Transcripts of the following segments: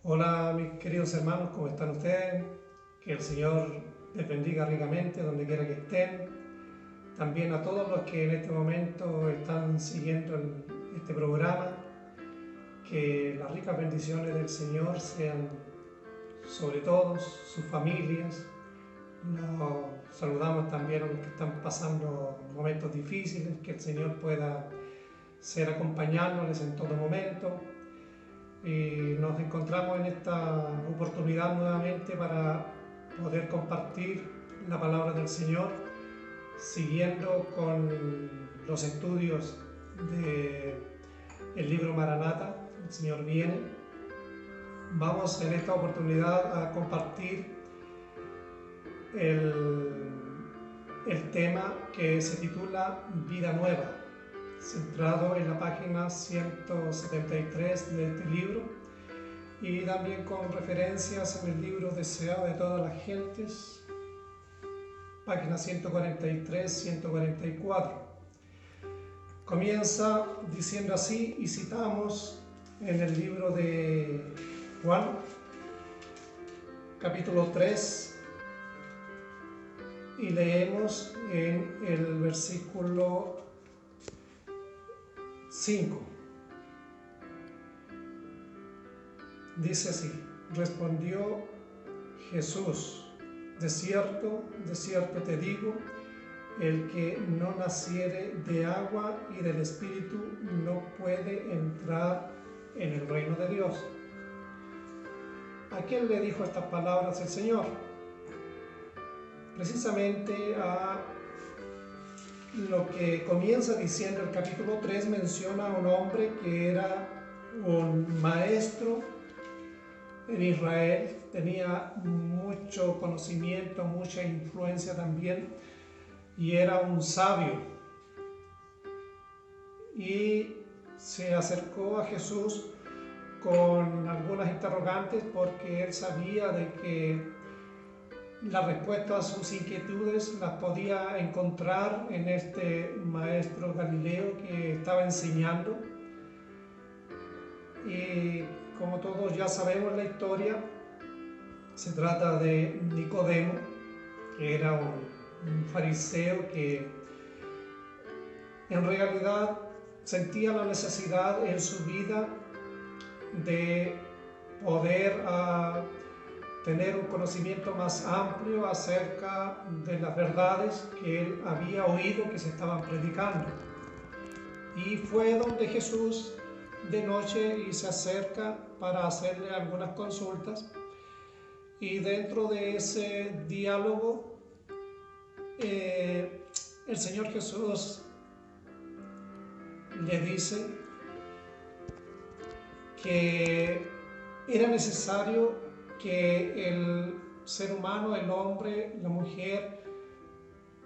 Hola mis queridos hermanos, ¿cómo están ustedes? Que el Señor les bendiga ricamente donde quiera que estén. También a todos los que en este momento están siguiendo este programa, que las ricas bendiciones del Señor sean sobre todos, sus familias. Nos saludamos también a los que están pasando momentos difíciles, que el Señor pueda ser acompañándoles en todo momento. Y nos encontramos en esta oportunidad nuevamente para poder compartir la palabra del Señor, siguiendo con los estudios del libro Maranata, el Señor viene. Vamos en esta oportunidad a compartir el tema que se titula Vida Nueva, centrado en la página 173 de este libro y también con referencias en el libro Deseado de todas las gentes, página 143-144. Comienza diciendo así, y citamos en el libro de Juan, capítulo 3, y leemos en el versículo 5. Dice así: respondió Jesús, de cierto te digo, el que no naciere de agua y del Espíritu no puede entrar en el reino de Dios. ¿A quién le dijo estas palabras el Señor? Precisamente a lo que comienza diciendo el capítulo 3, menciona a un hombre que era un maestro en Israel, tenía mucho conocimiento, mucha influencia también, y era un sabio. Y se acercó a Jesús con algunas interrogantes porque él sabía de que la respuesta a sus inquietudes las podía encontrar en este maestro Galileo que estaba enseñando. Y como todos ya sabemos la historia, se trata de Nicodemo, que era un fariseo que en realidad sentía la necesidad en su vida de poder tener un conocimiento más amplio acerca de las verdades que él había oído que se estaban predicando. Y fue donde Jesús de noche y se acerca para hacerle algunas consultas, y dentro de ese diálogo el Señor Jesús le dice que era necesario que el ser humano, el hombre, la mujer,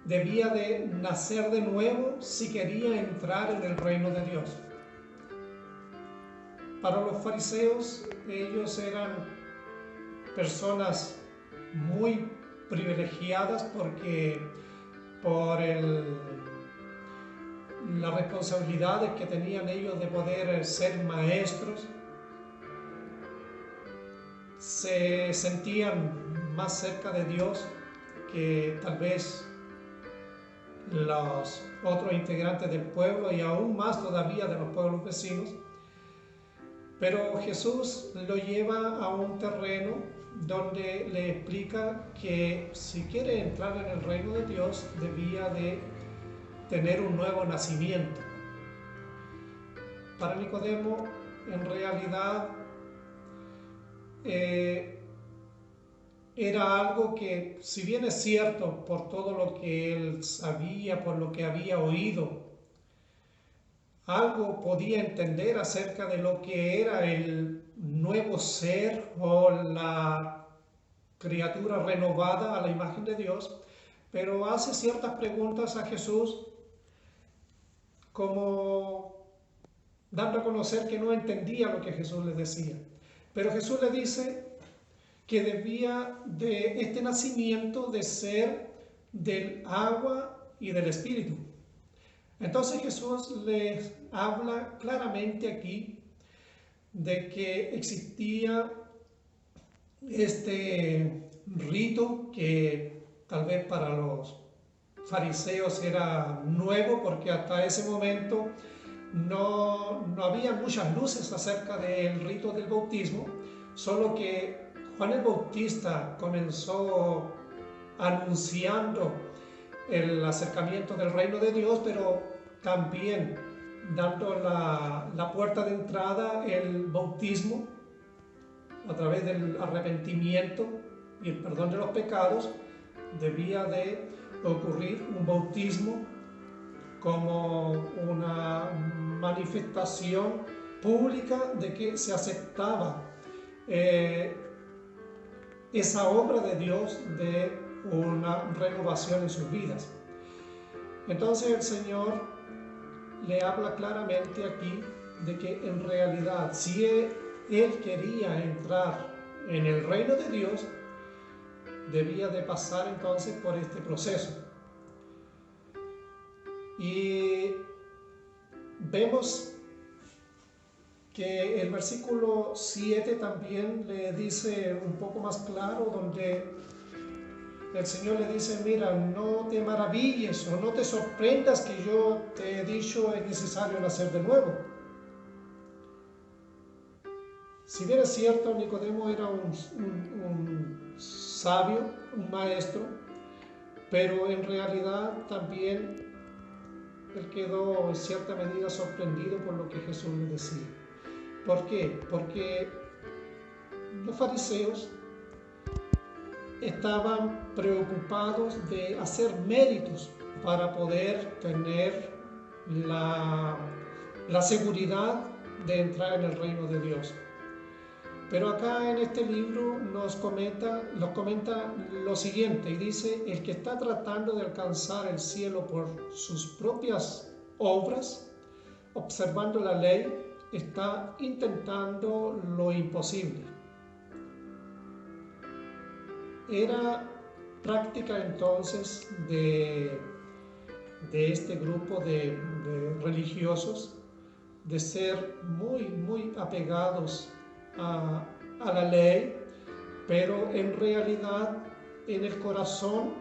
debía de nacer de nuevo si quería entrar en el reino de Dios. Para los fariseos, ellos eran personas muy privilegiadas porque por las responsabilidades que tenían ellos de poder ser maestros, se sentían más cerca de Dios que tal vez los otros integrantes del pueblo y aún más todavía de los pueblos vecinos. Pero Jesús lo lleva a un terreno donde le explica que si quiere entrar en el reino de Dios debía de tener un nuevo nacimiento. Para Nicodemo, en realidad, era algo que, si bien es cierto por todo lo que él sabía, por lo que había oído, algo podía entender acerca de lo que era el nuevo ser o la criatura renovada a la imagen de Dios, pero hace ciertas preguntas a Jesús como dando a conocer que no entendía lo que Jesús le decía. Pero Jesús le dice que debía de este nacimiento de ser del agua y del Espíritu. Entonces Jesús les habla claramente aquí de que existía este rito que tal vez para los fariseos era nuevo, porque hasta ese momento no había muchas luces acerca del rito del bautismo, solo que Juan el Bautista comenzó anunciando el acercamiento del reino de Dios, pero también dando la puerta de entrada, el bautismo, a través del arrepentimiento y el perdón de los pecados. Debía de ocurrir un bautismo como una manifestación pública de que se aceptaba esa obra de Dios de una renovación en sus vidas. Entonces el Señor le habla claramente aquí de que en realidad, si él quería entrar en el reino de Dios, debía de pasar entonces por este proceso. Y vemos que el versículo 7 también le dice un poco más claro, donde el Señor le dice: mira, no te maravilles o no te sorprendas que yo te he dicho es necesario nacer de nuevo. Si bien es cierto, Nicodemo era un sabio, un maestro, pero en realidad también él quedó en cierta medida sorprendido por lo que Jesús le decía. ¿Por qué? Porque los fariseos estaban preocupados de hacer méritos para poder tener la seguridad de entrar en el reino de Dios. Pero acá en este libro nos comenta lo siguiente, y dice: el que está tratando de alcanzar el cielo por sus propias obras, observando la ley, está intentando lo imposible. Era práctica entonces de este grupo de religiosos de ser muy apegados a la ley, pero en realidad en el corazón,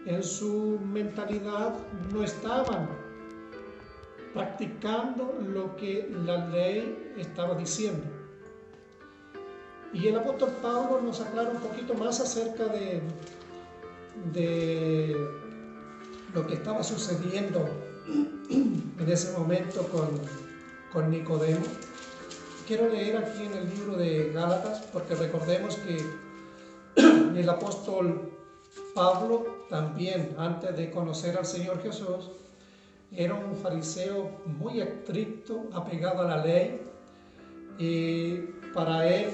en su mentalidad, no estaban practicando lo que la ley estaba diciendo. Y el apóstol Pablo nos aclara un poquito más acerca de lo que estaba sucediendo en ese momento con Nicodemo. Quiero leer aquí en el libro de Gálatas, porque recordemos que el apóstol Pablo también, antes de conocer al Señor Jesús, era un fariseo muy estricto, apegado a la ley, y para él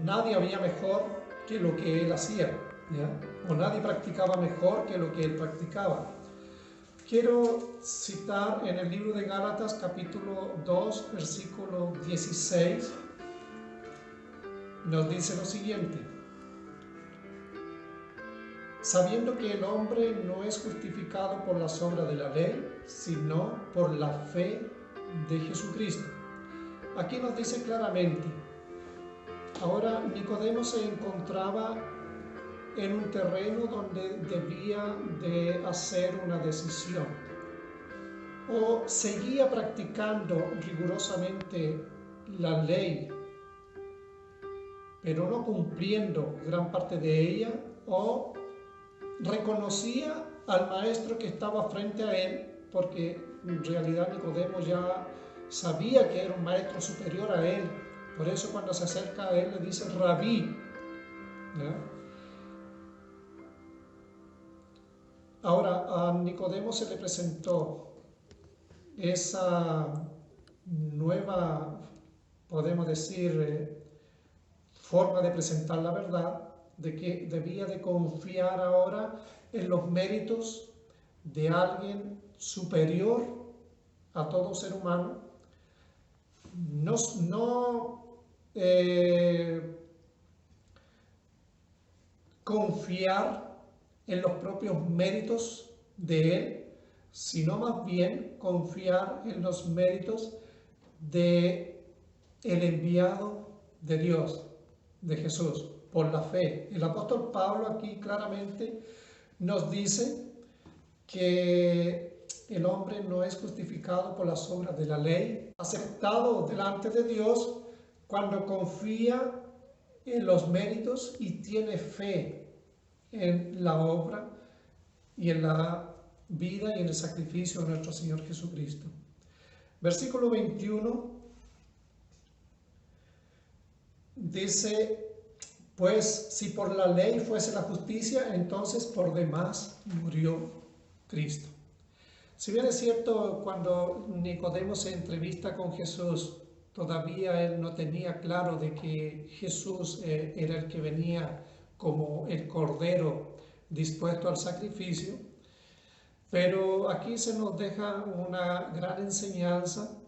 nadie había mejor que lo que él hacía, ¿ya? O nadie practicaba mejor que lo que él practicaba. Quiero citar en el libro de Gálatas, capítulo 2, versículo 16, nos dice lo siguiente: sabiendo que el hombre no es justificado por las obras de la ley, sino por la fe de Jesucristo. Aquí nos dice claramente. Ahora Nicodemo se encontraba en un terreno donde debía de hacer una decisión: o seguía practicando rigurosamente la ley, pero no cumpliendo gran parte de ella, o reconocía al maestro que estaba frente a él, porque en realidad Nicodemo ya sabía que era un maestro superior a él. Por eso cuando se acerca a él le dice rabí, ¿ya? Ahora a Nicodemo se le presentó esa nueva, podemos decir, forma de presentar la verdad, de que debía de confiar ahora en los méritos de alguien superior a todo ser humano, no confiar en los propios méritos de él, sino más bien confiar en los méritos de el enviado de Dios. de Jesús, por la fe. El apóstol Pablo aquí claramente nos dice que el hombre no es justificado por las obras de la ley, aceptado delante de Dios cuando confía en los méritos y tiene fe en la obra y en la vida y en el sacrificio de nuestro Señor Jesucristo. Versículo 21 dice: pues si por la ley fuese la justicia, entonces por demás murió Cristo. Si bien es cierto, cuando Nicodemo se entrevista con Jesús, todavía él no tenía claro de que Jesús era el que venía como el Cordero dispuesto al sacrificio, pero aquí se nos deja una gran enseñanza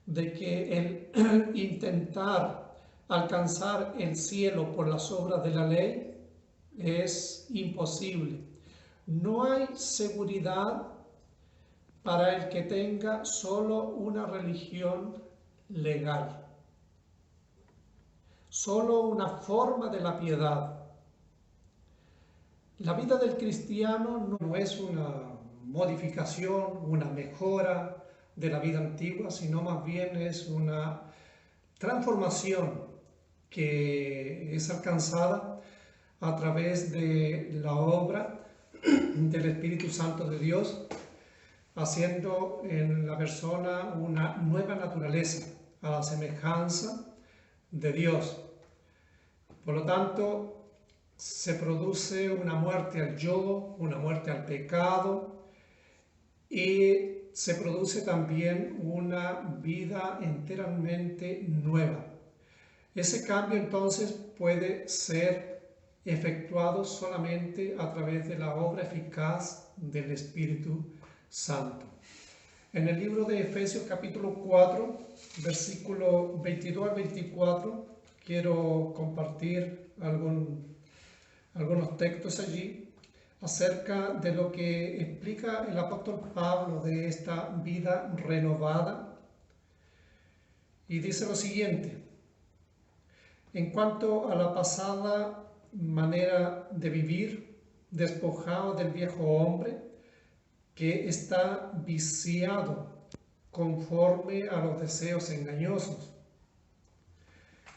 de que el intentar alcanzar el cielo por las obras de la ley es imposible. No hay seguridad para el que tenga solo una religión legal, solo una forma de la piedad. La vida del cristiano no es una modificación, una mejora de la vida antigua, sino más bien es una transformación que es alcanzada a través de la obra del Espíritu Santo de Dios, haciendo en la persona una nueva naturaleza a la semejanza de Dios. Por lo tanto, se produce una muerte al yo, una muerte al pecado, y se produce también una vida enteramente nueva. Ese cambio entonces puede ser efectuado solamente a través de la obra eficaz del Espíritu Santo. En el libro de Efesios capítulo 4, versículo 22 al 24, quiero compartir algunos textos allí acerca de lo que explica el apóstol Pablo de esta vida renovada. Y dice lo siguiente: en cuanto a la pasada manera de vivir, despojado del viejo hombre, que está viciado conforme a los deseos engañosos,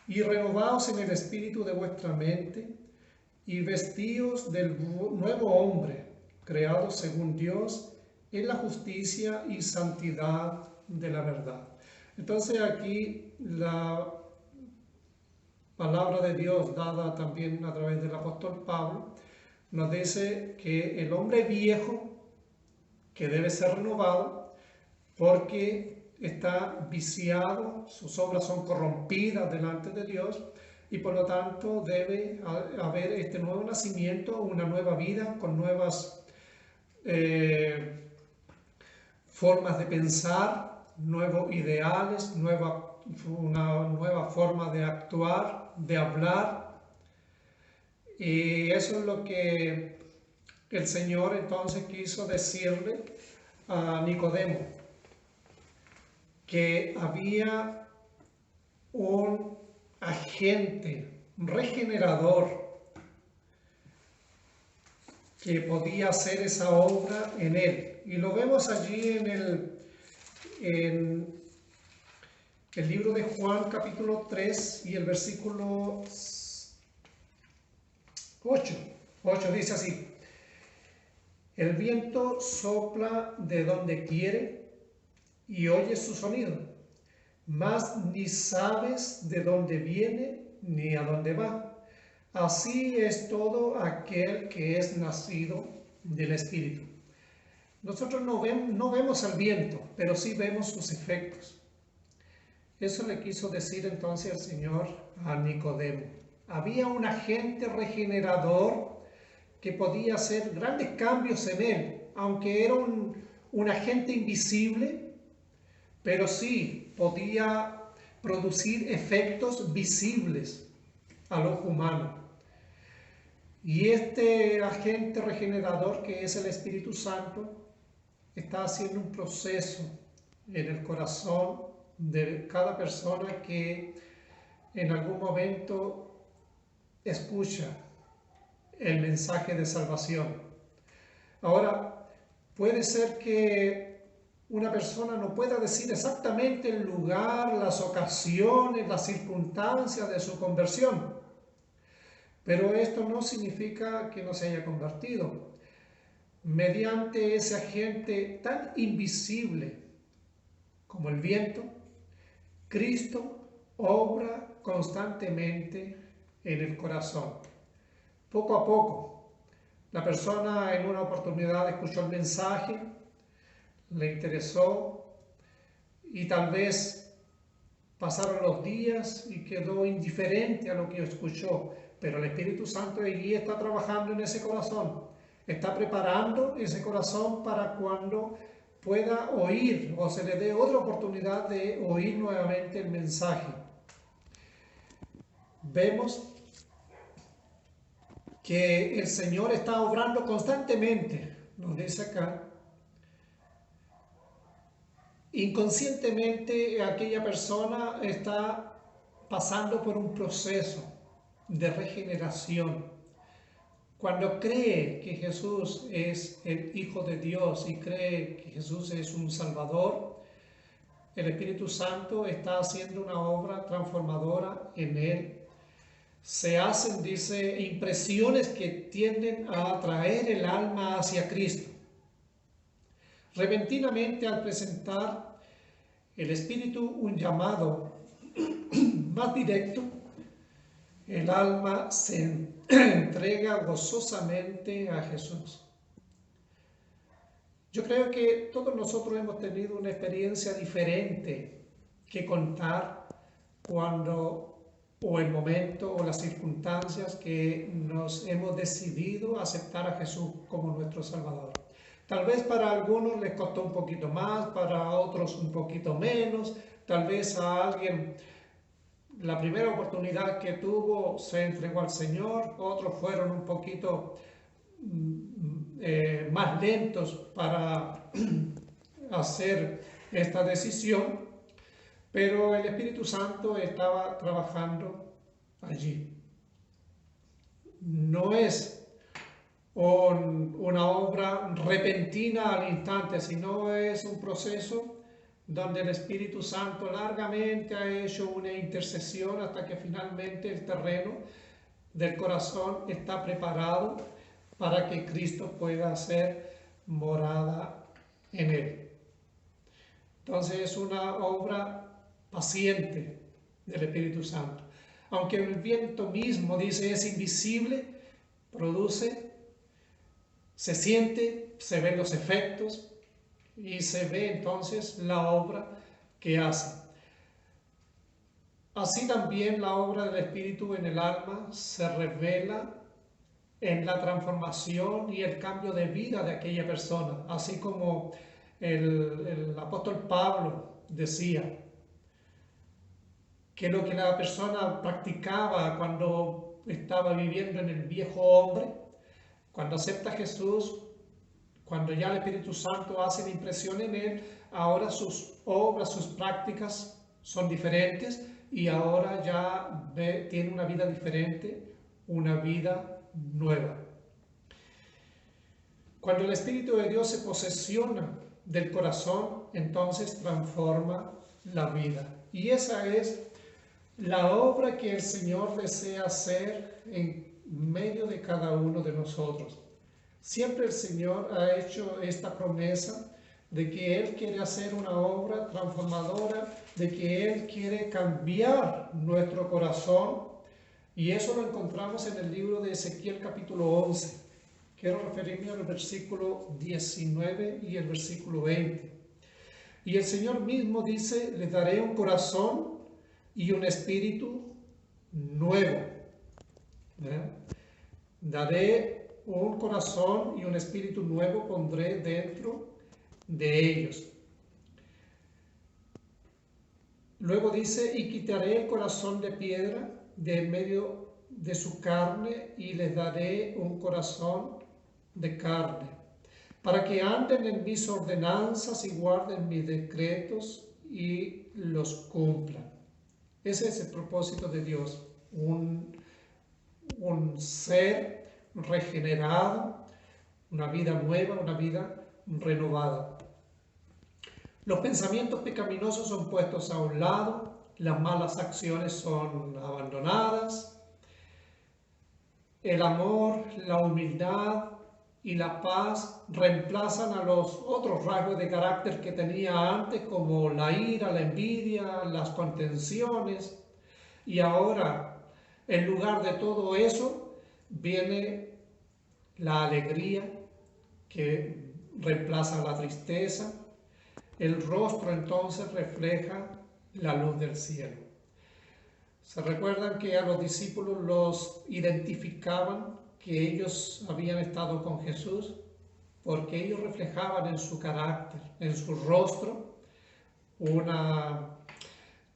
y renovaos en el espíritu de vuestra mente, y vestíos del nuevo hombre, creado según Dios, en la justicia y santidad de la verdad. Entonces aquí la palabra de Dios, dada también a través del apóstol Pablo, nos dice que el hombre viejo, que debe ser renovado, porque está viciado, sus obras son corrompidas delante de Dios, y por lo tanto debe haber este nuevo nacimiento, una nueva vida con nuevas formas de pensar, nuevos ideales, una nueva forma de actuar, de hablar. Y eso es lo que el Señor entonces quiso decirle a Nicodemo, que había un agente regenerador que podía hacer esa obra en él. Y lo vemos allí en el libro de Juan capítulo 3 y el versículo 8. 8 dice así: el viento sopla de donde quiere y oyes su sonido, mas ni sabes de dónde viene ni a dónde va. Así es todo aquel que es nacido del Espíritu. Nosotros no vemos al viento, pero sí vemos sus efectos. Eso le quiso decir entonces el Señor a Nicodemo. Había un agente regenerador que podía hacer grandes cambios en él, aunque era un agente invisible, pero sí podía producir efectos visibles al ojo humano. Y este agente regenerador, que es el Espíritu Santo, está haciendo un proceso en el corazón de cada persona que en algún momento escucha el mensaje de salvación. Ahora, puede ser que una persona no pueda decir exactamente el lugar, las ocasiones, las circunstancias de su conversión, pero esto no significa que no se haya convertido. Mediante ese agente tan invisible como el viento, Cristo obra constantemente en el corazón. Poco a poco, la persona en una oportunidad escuchó el mensaje, le interesó y tal vez pasaron los días y quedó indiferente a lo que escuchó, pero el Espíritu Santo allí está trabajando en ese corazón, está preparando ese corazón para cuando pueda oír o se le dé otra oportunidad de oír nuevamente el mensaje. Vemos que el Señor está obrando constantemente, nos dice acá. Inconscientemente aquella persona está pasando por un proceso de regeneración. Cuando cree que Jesús es el Hijo de Dios y cree que Jesús es un Salvador, el Espíritu Santo está haciendo una obra transformadora en él. Se hacen, dice, impresiones que tienden a atraer el alma hacia Cristo. Repentinamente, al presentar el Espíritu un llamado más directo, el alma se entrega gozosamente a Jesús. Yo creo que todos nosotros hemos tenido una experiencia diferente que contar cuando o el momento o las circunstancias que nos hemos decidido aceptar a Jesús como nuestro Salvador. Tal vez para algunos les costó un poquito más, para otros un poquito menos, tal vez a alguien la primera oportunidad que tuvo se entregó al Señor, otros fueron un poquito más lentos para hacer esta decisión, pero el Espíritu Santo estaba trabajando allí. No es una obra repentina al instante, sino es un proceso donde el Espíritu Santo largamente ha hecho una intercesión hasta que finalmente el terreno del corazón está preparado para que Cristo pueda hacer morada en él. Entonces es una obra paciente del Espíritu Santo. Aunque el viento mismo, dice, es invisible, produce, se siente, se ven los efectos y se ve entonces la obra que hace. Así también la obra del Espíritu en el alma se revela en la transformación y el cambio de vida de aquella persona, así como el apóstol Pablo decía que lo que la persona practicaba cuando estaba viviendo en el viejo hombre, cuando acepta a Jesús, cuando ya el Espíritu Santo hace la impresión en él, ahora sus obras, sus prácticas son diferentes y ahora ya tiene una vida diferente, una vida nueva. Cuando el Espíritu de Dios se posesiona del corazón, entonces transforma la vida. Y esa es la obra que el Señor desea hacer en medio de cada uno de nosotros. Siempre el Señor ha hecho esta promesa de que Él quiere hacer una obra transformadora, de que Él quiere cambiar nuestro corazón, y eso lo encontramos en el libro de Ezequiel capítulo 11. Quiero referirme al versículo 19 y el versículo 20. Y el Señor mismo dice: les daré un corazón y un espíritu nuevo. Daré un corazón y un espíritu nuevo, pondré dentro de ellos. Luego dice: y quitaré el corazón de piedra de en medio de su carne y les daré un corazón de carne, para que anden en mis ordenanzas y guarden mis decretos y los cumplan. Ese es el propósito de Dios, un ser regenerado, una vida nueva, una vida renovada. Los pensamientos pecaminosos son puestos a un lado, las malas acciones son abandonadas, el amor, la humildad y la paz reemplazan a los otros rasgos de carácter que tenía antes, como la ira, la envidia, las contenciones. Y ahora, en lugar de todo eso, viene la alegría que reemplaza la tristeza. El rostro entonces refleja la luz del cielo. Se recuerdan que a los discípulos los identificaban que ellos habían estado con Jesús porque ellos reflejaban en su carácter, en su rostro,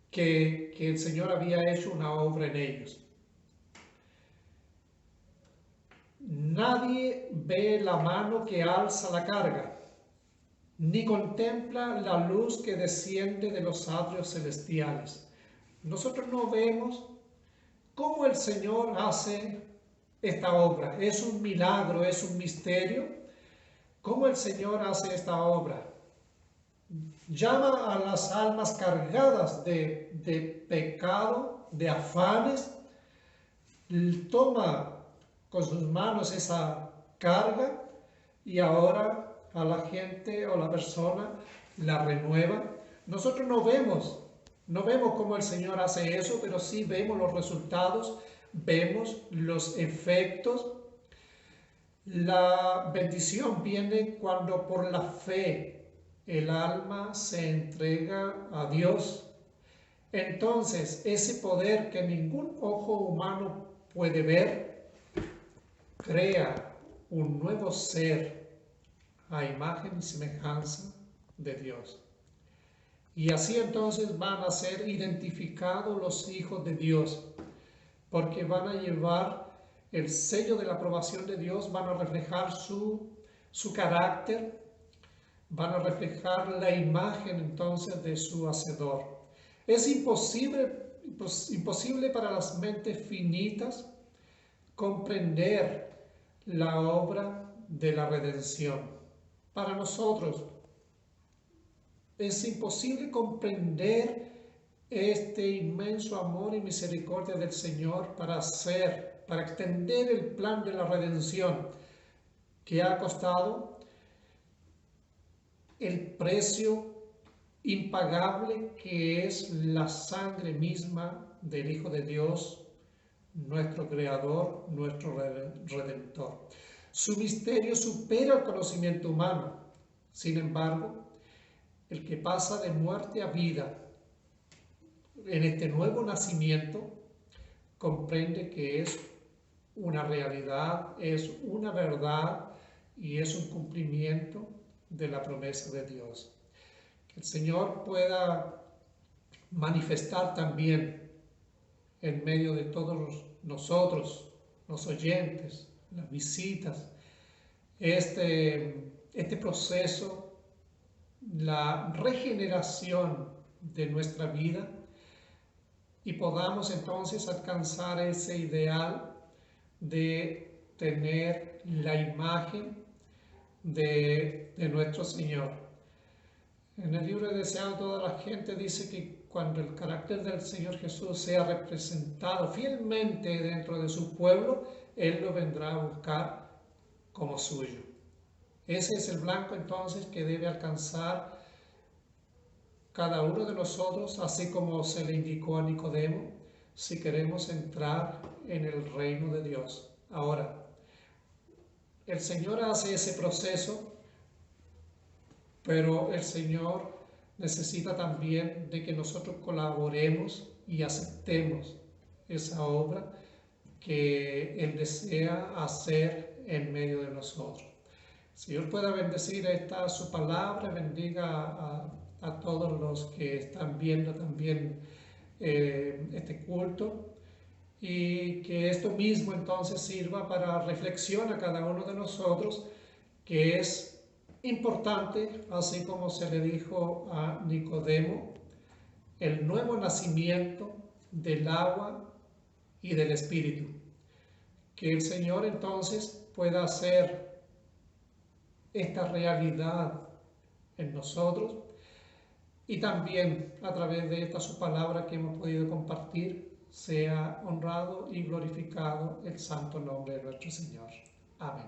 que el Señor había hecho una obra en ellos. Nadie ve la mano que alza la carga, ni contempla la luz que desciende de los atrios celestiales. Nosotros no vemos cómo el Señor hace esta obra. Es un milagro, es un misterio. ¿Cómo el Señor hace esta obra? Llama a las almas cargadas de pecado, de afanes, toma con sus manos esa carga y ahora a la gente o la persona la renueva. Nosotros no vemos cómo el Señor hace eso, pero sí vemos los resultados, vemos los efectos. La bendición viene cuando por la fe el alma se entrega a Dios. Entonces, ese poder que ningún ojo humano puede ver, crea un nuevo ser a imagen y semejanza de Dios. Y así entonces van a ser identificados los hijos de Dios, porque van a llevar el sello de la aprobación de Dios, van a reflejar su carácter, van a reflejar la imagen entonces de su Hacedor. Es imposible para las mentes finitas comprender la obra de la redención. Para nosotros es imposible comprender este inmenso amor y misericordia del Señor para extender el plan de la redención que ha costado el precio impagable que es la sangre misma del Hijo de Dios, nuestro Creador, nuestro Redentor. Su misterio supera el conocimiento humano. Sin embargo, el que pasa de muerte a vida en este nuevo nacimiento comprende que es una realidad, es una verdad y es un cumplimiento de la promesa de Dios. Que el Señor pueda manifestar también en medio de todos nosotros, los oyentes, las visitas, este proceso, la regeneración de nuestra vida, y podamos entonces alcanzar ese ideal de tener la imagen de nuestro Señor. En el libro de Deseado toda la gente dice que cuando el carácter del Señor Jesús sea representado fielmente dentro de su pueblo, Él lo vendrá a buscar como suyo. Ese es el blanco entonces que debe alcanzar cada uno de nosotros, así como se le indicó a Nicodemo, si queremos entrar en el reino de Dios. Ahora, el Señor hace ese proceso, pero el Señor necesita también de que nosotros colaboremos y aceptemos esa obra que Él desea hacer en medio de nosotros. El Señor pueda bendecir su palabra, bendiga a todos los que están viendo también este culto, y que esto mismo entonces sirva para reflexión a cada uno de nosotros, que es importante, así como se le dijo a Nicodemo, el nuevo nacimiento del agua y del Espíritu. Que el Señor entonces pueda hacer esta realidad en nosotros y también a través de esta su palabra que hemos podido compartir sea honrado y glorificado el santo nombre de nuestro Señor. Amén.